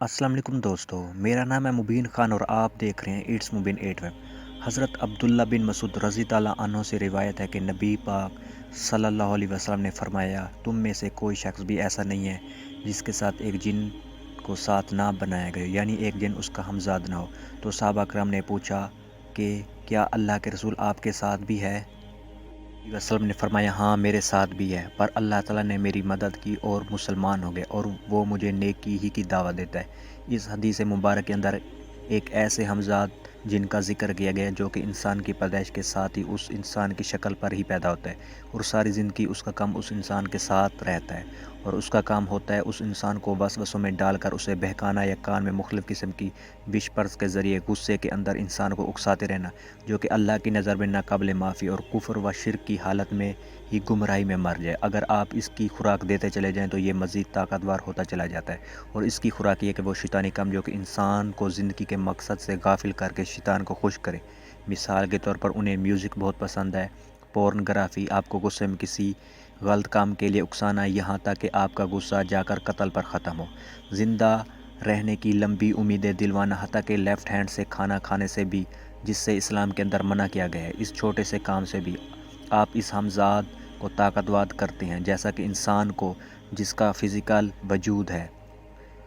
अस्सलाम वालेकुम दोस्तों, मेरा नाम है मुबीन ख़ान और आप देख रहे हैं इट्स मुबीन 8 वेब। हज़रत अब्दुल्ला बिन मसूद रज़ी ताला अन्हो से रिवायत है कि नबी पाक सल्लल्लाहु अलैहि वसल्लम ने फरमाया, तुम में से कोई शख्स भी ऐसा नहीं है जिसके साथ एक जिन को साथ ना बनाया गया, यानी एक जिन उसका हमज़ाद ना हो। तो सहाबा करम ने पूछा कि क्या अल्लाह के रसूल आपके साथ भी है? वसल्लम ने फरमाया, हाँ मेरे साथ भी है, पर अल्लाह ताला ने मेरी मदद की और मुसलमान हो गए और वो मुझे नेकी ही की दावत देता है। इस हदीस मुबारक के अंदर एक ऐसे हमज़ाद जिनका ज़िक्र किया गया जो कि इंसान की पैदाइश के साथ ही उस इंसान की शक्ल पर ही पैदा होता है और सारी ज़िंदगी उसका काम उस इंसान के साथ रहता है और उसका काम होता है उस इंसान को वसवसों में डालकर उसे बहकाना या कान में मुख्तलिफ़ किस्म की विश पर्स के ज़रिए गुस्से के अंदर इंसान को उकसाते रहना, जो कि अल्लाह की नज़र में नाकाबिल माफ़ी और कुफ्र व शिरक की हालत में ही गुमराही में मर जाए। अगर आप इसकी खुराक देते चले जाएं तो ये मज़ीद ताकतवर होता चला जाता है और इसकी खुराक ये कि वो शैतानी काम जो कि इंसान को ज़िंदगी के मकसद से गाफिल करके शैतान को खुश करे। मिसाल के तौर पर उन्हें म्यूज़िक बहुत पसंद है, पोर्नोग्राफी, आपको गुस्से में किसी गलत काम के लिए उकसाना, यहाँ तक कि आपका गुस्सा जाकर कत्ल पर ख़त्म हो। ज़िंदा रहने की लंबी उम्मीदें दिलवाना, हत्ता कि लेफ़्ट हैंड से खाना खाने से भी, जिससे इस्लाम के अंदर मना किया गया है, इस छोटे से काम से भी आप इस हमज़ाद को ताकतवर करते हैं। जैसा कि इंसान को जिसका फ़िज़िकल वजूद है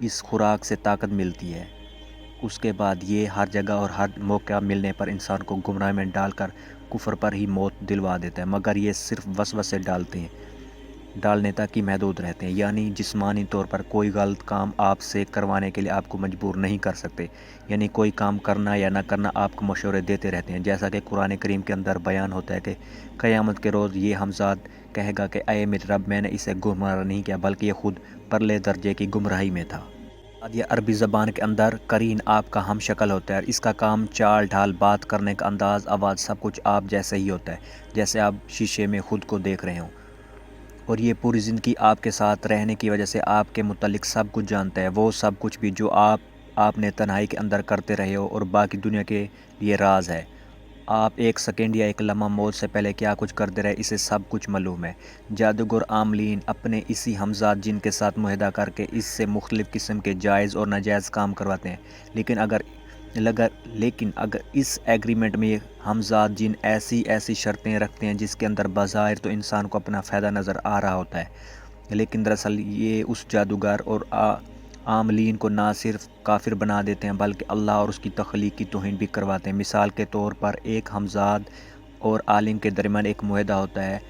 इस खुराक से ताकत मिलती है, उसके बाद ये हर जगह और हर मौका मिलने पर इंसान को गुमराह में डालकर कुफ्र पर ही मौत दिलवा देता है, मगर ये सिर्फ वसवसे डालने तक ही महदूद रहते हैं। यानी जिस्मानी तौर पर कोई गलत काम आपसे करवाने के लिए आपको मजबूर नहीं कर सकते, यानी कोई काम करना या ना करना आपको मशवरे देते रहते हैं। जैसा कि कुरान करीम के अंदर बयान होता है कि क़यामत के रोज़ ये हमज़ाद कहेगा कि अय मेरे रब, मैंने इसे गुमराह नहीं किया बल्कि ये खुद परले दर्जे की गुमराही में था। अब ये अरबी ज़बान के अंदर करीन आपका हम शक्ल होता है और इसका काम चाल ढाल, बात करने का अंदाज़, आवाज़ सब कुछ आप जैसे ही होता है, जैसे आप शीशे में ख़ुद को देख रहे हों। और ये पूरी ज़िंदगी आपके साथ रहने की वजह से आपके मुतालिक सब कुछ जानता है, वो सब कुछ भी जो आपने तन्हाई के अंदर करते रहे हो और बाकी दुनिया के लिए राज है। आप एक सेकंड या एक लम्हा मौत से पहले क्या कुछ करते रहे, इसे सब कुछ मालूम है। जादूगर आमलीन अपने इसी हमज़ाद जिन के साथ मुआहदा करके इससे मुख्तलिफ़ किस्म के जायज़ और नाजायज़ काम करवाते हैं, लेकिन अगर इस एग्रीमेंट में हमज़ाद जिन ऐसी ऐसी शर्तें रखते हैं जिसके अंदर बज़ाहिर तो इंसान को अपना फ़ायदा नज़र आ रहा होता है, लेकिन दरअसल ये उस जादूगर और आमलीन को ना सिर्फ काफिर बना देते हैं बल्कि अल्लाह और उसकी तख्लीक की तौहीन भी करवाते हैं। मिसाल के तौर पर एक हमज़ाद और आलिम के दरमियान एक मुआहदा होता है,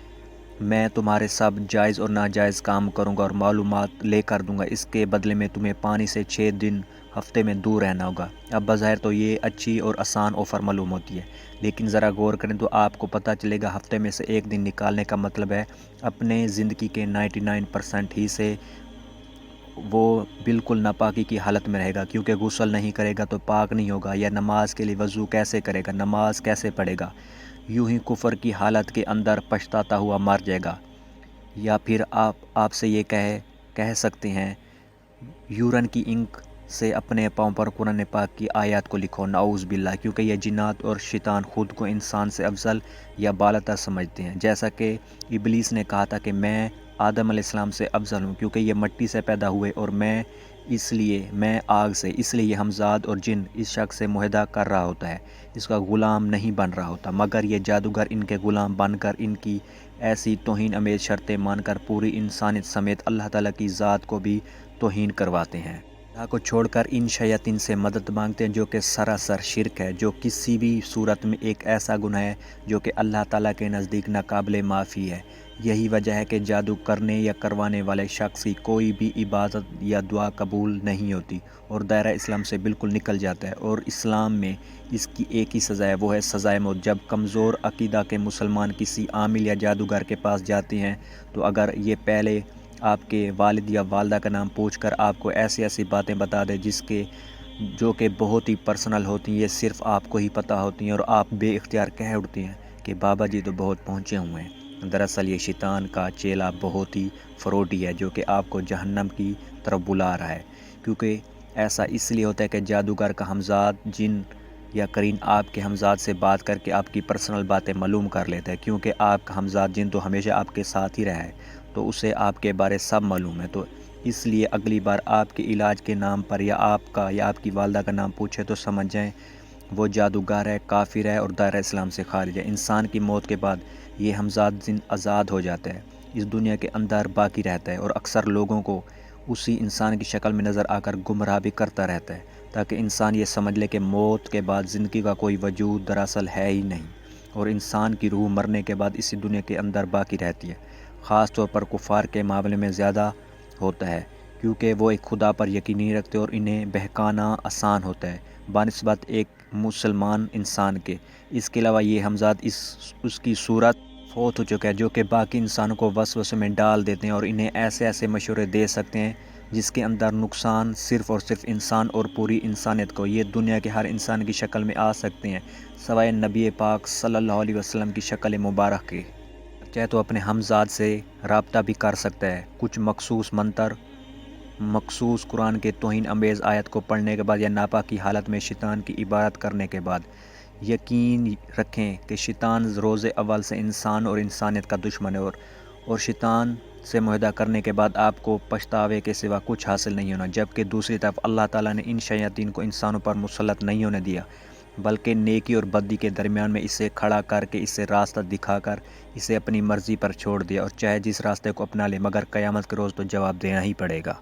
मैं तुम्हारे सब जायज़ और नाजायज़ काम करूंगा और मालूमात लेकर दूंगा, इसके बदले में तुम्हें पानी से 6 दिन हफ्ते में दूर रहना होगा। अब बज़ाहिर तो ये अच्छी और आसान ऑफ़र मालूम होती है, लेकिन ज़रा गौर करें तो आपको पता चलेगा हफ्ते में से एक दिन निकालने का मतलब है अपने ज़िंदगी के 99% ही से वो बिल्कुल नापाकी की हालत में रहेगा, क्योंकि गुस्ल नहीं करेगा तो पाक नहीं होगा, या नमाज के लिए वज़ू कैसे करेगा, नमाज कैसे पढ़ेगा, यूं ही कुफ़र की हालत के अंदर पछताता हुआ मर जाएगा। या फिर आपसे ये कह सकते हैं, यूरन की इंक से अपने पाँव पर कुरान पाक की आयत को लिखो, नाऊज़ बिल्लाह, क्योंकि ये जिन्नात और शैतान खुद को इंसान से अफजल या बालातर समझते हैं। जैसा कि इब्लीस ने कहा था कि मैं आदम अलैहिस्सलाम से अफजल हूँ क्योंकि ये मिट्टी से पैदा हुए और मैं आग से, इसलिए ये हमज़ाद और जिन इस शख्स से मुआहदा कर रहा होता है, इसका ग़ुलाम नहीं बन रहा होता, मगर ये जादूगर इनके ग़ुलाम बनकर इनकी ऐसी तौहीन अमेज़ शर्तें मानकर पूरी इंसानियत समेत अल्लाह ताला की ज़ात को भी तौहीन करवाते हैं। अल्लाह को छोड़कर इन शयातीन से मदद मांगते हैं, जो कि सरासर शिरक है, जो किसी भी सूरत में एक ऐसा गुनाह है जो कि अल्लाह ताला के नज़दीक नाकाबिले माफ़ी है। यही वजह है कि जादू करने या करवाने वाले शख्स की कोई भी इबादत या दुआ कबूल नहीं होती और दायरा इस्लाम से बिल्कुल निकल जाता है। और इस्लाम में इसकी एक ही सज़ा है, वो है सज़ाए मौत। जब कमज़ोर अकीदा के मुसलमान किसी आमिल या जादूगर के पास जाते हैं तो अगर ये पहले आपके वालिद या वालदा का नाम पूछकर आपको ऐसी ऐसी बातें बता दे जो कि बहुत ही पर्सनल होती हैं, ये सिर्फ़ आपको ही पता होती हैं, और आप बेइख्तियार कह उठते हैं कि बाबा जी तो बहुत पहुँचे हुए हैं। दरअसल ये शैतान का चेला बहुत ही फ्रॉडी है जो कि आपको जहन्नम की तरफ बुला रहा है, क्योंकि ऐसा इसलिए होता है कि जादूगर का हमज़ाद जिन या करीन आपके हमज़ाद से बात करके आपकी पर्सनल बातें मालूम कर लेता है, क्योंकि आपका हमज़ाद जिन तो हमेशा आपके साथ ही रहा है, तो उसे आपके बारे सब मालूम है। तो اس لیے اگلی بار آپ کے علاج کے نام پر یا آپ کا یا آپ کی والدہ کا نام پوچھے تو سمجھ جائیں وہ جادوگر ہے، کافر ہے اور دائرہ اسلام سے خارج ہے۔ انسان کی موت کے بعد یہ ہمزاد آزاد ہو جاتا ہے، اس دنیا کے اندر باقی رہتا ہے اور اکثر لوگوں کو اسی انسان کی شکل میں نظر آ کر گمراہ بھی کرتا رہتا ہے، تاکہ انسان یہ سمجھ لے کہ موت کے بعد زندگی کا کوئی وجود دراصل ہے ہی نہیں اور انسان کی روح مرنے کے بعد اسی دنیا کے اندر باقی رہتی ہے۔ خاص طور پر کفار کے معاملے میں زیادہ ہوتا ہے، کیونکہ وہ ایک خدا پر یقین نہیں رکھتے اور انہیں بہکانا آسان ہوتا ہے بنسبت ایک مسلمان انسان کے۔ اس کے علاوہ یہ ہمزاد اس کی صورت فوت ہو چکا ہے جو کہ باقی انسانوں کو وسوسے میں ڈال دیتے ہیں اور انہیں ایسے مشورے دے سکتے ہیں جس کے اندر نقصان صرف اور صرف انسان اور پوری انسانیت کو۔ یہ دنیا کے ہر انسان کی شکل میں آ سکتے ہیں سوائے نبی پاک صلی اللہ علیہ وسلم کی شکل مبارک کے۔ چاہے تو اپنے ہمزاد سے رابطہ بھی کر سکتا ہے۔ کچھ مخصوص منتر، مخصوص قرآن کے توہین امیز آیت کو پڑھنے کے بعد یا ناپاک کی حالت میں شیطان کی عبادت کرنے کے بعد یقین رکھیں کہ شیطان روز اول سے انسان اور انسانیت کا دشمن ہے اور شیطان سے معاہدہ کرنے کے بعد آپ کو پچھتاوے کے سوا کچھ حاصل نہیں ہونا، جبکہ دوسری طرف اللہ تعالیٰ نے ان شیاطین کو انسانوں پر مسلط نہیں ہونے دیا بلکہ نیکی اور بدی کے درمیان میں اسے کھڑا کر کے اسے راستہ دکھا کر اسے اپنی مرضی پر چھوڑ دیا، اور چاہے جس راستے کو اپنا لے مگر قیامت کے روز تو جواب دینا ہی پڑے گا۔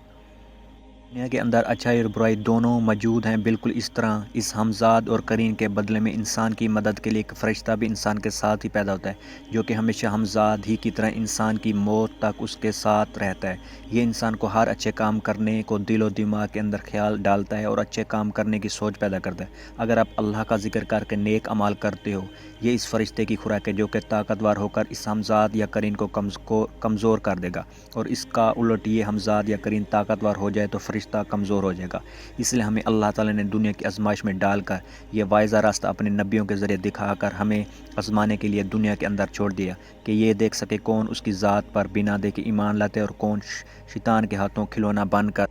دنیا کے اندر اچھائی اور برائی دونوں موجود ہیں، بالکل اس طرح اس ہمزاد اور قرین کے بدلے میں انسان کی مدد کے لیے ایک فرشتہ بھی انسان کے ساتھ ہی پیدا ہوتا ہے جو کہ ہمیشہ ہمزاد ہی کی طرح انسان کی موت تک اس کے ساتھ رہتا ہے۔ یہ انسان کو ہر اچھے کام کرنے کو دل و دماغ کے اندر خیال ڈالتا ہے اور اچھے کام کرنے کی سوچ پیدا کرتا ہے۔ اگر آپ اللہ کا ذکر کر کے نیک اعمال کرتے ہو، یہ اس فرشتے کی خوراک ہے جو کہ طاقتور ہو کر اس ہمزاد یا قرین کو کمزور کر دے گا، اور اس کا الٹ یہ ہمزاد یا قرین طاقتور ہو جائے تو فرشتہ کمزور ہو جائے گا۔ اس لیے ہمیں اللہ تعالیٰ نے دنیا کی آزمائش میں ڈال کر یہ واضح راستہ اپنے نبیوں کے ذریعے دکھا کر ہمیں آزمانے کے لیے دنیا کے اندر چھوڑ دیا کہ یہ دیکھ سکے کون اس کی ذات پر بنا دیکھے ایمان لاتے اور کون شیطان کے ہاتھوں کھلونا بن کر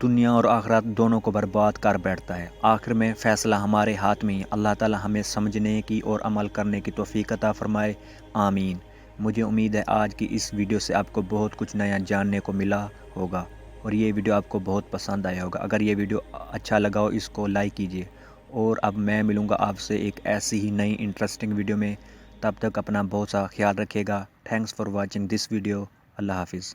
دنیا اور آخرت دونوں کو برباد کر بیٹھتا ہے۔ آخر میں فیصلہ ہمارے ہاتھ میں ہی۔ اللہ تعالیٰ ہمیں سمجھنے کی اور عمل کرنے کی توفیق عطا فرمائے، آمین۔ مجھے امید ہے آج کی اس ویڈیو سے آپ کو بہت کچھ نیا جاننے کو ملا ہوگا اور یہ ویڈیو آپ کو بہت پسند آیا ہوگا۔ اگر یہ ویڈیو اچھا لگا ہو اس کو لائک کیجیے، اور اب میں ملوں گا آپ سے ایک ایسی ہی نئی انٹرسٹنگ ویڈیو میں۔ تب تک اپنا بہت سا خیال رکھیے گا۔ Thanks for watching this video. اللہ حافظ۔